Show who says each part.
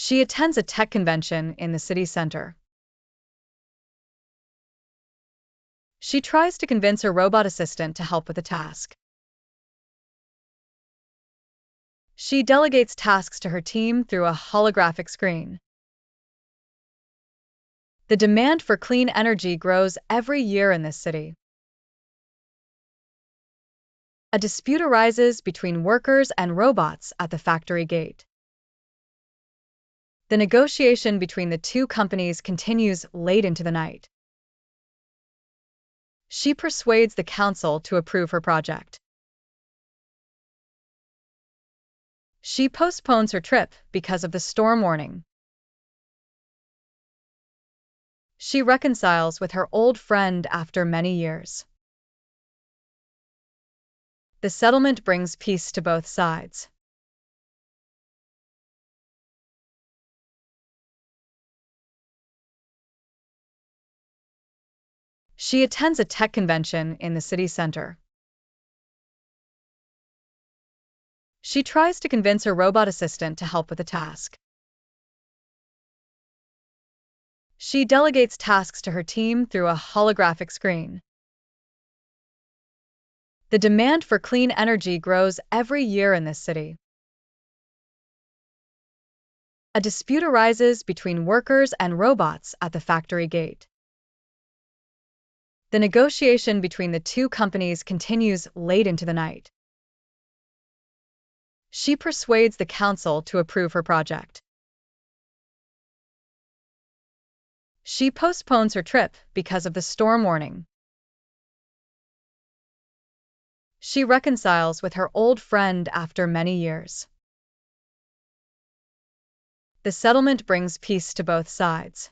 Speaker 1: She attends a tech convention in the city center. She tries to convince her robot assistant to help with a task. She delegates tasks to her team through a holographic screen. The demand for clean energy grows every year in this city. A dispute arises between workers and robots at the factory gate. The negotiation between the two companies continues late into the night. She persuades the council to approve her project. She postpones her trip because of the storm warning. She reconciles with her old friend after many years. The settlement brings peace to both sides. She attends a tech convention in the city center. She tries to convince her robot assistant to help with a task. She delegates tasks to her team through a holographic screen. The demand for clean energy grows every year in this city. A dispute arises between workers and robots at the factory gate. The negotiation between the two companies continues late into the night. She persuades the council to approve her project. She postpones her trip because of the storm warning. She reconciles with her old friend after many years. The settlement brings peace to both sides.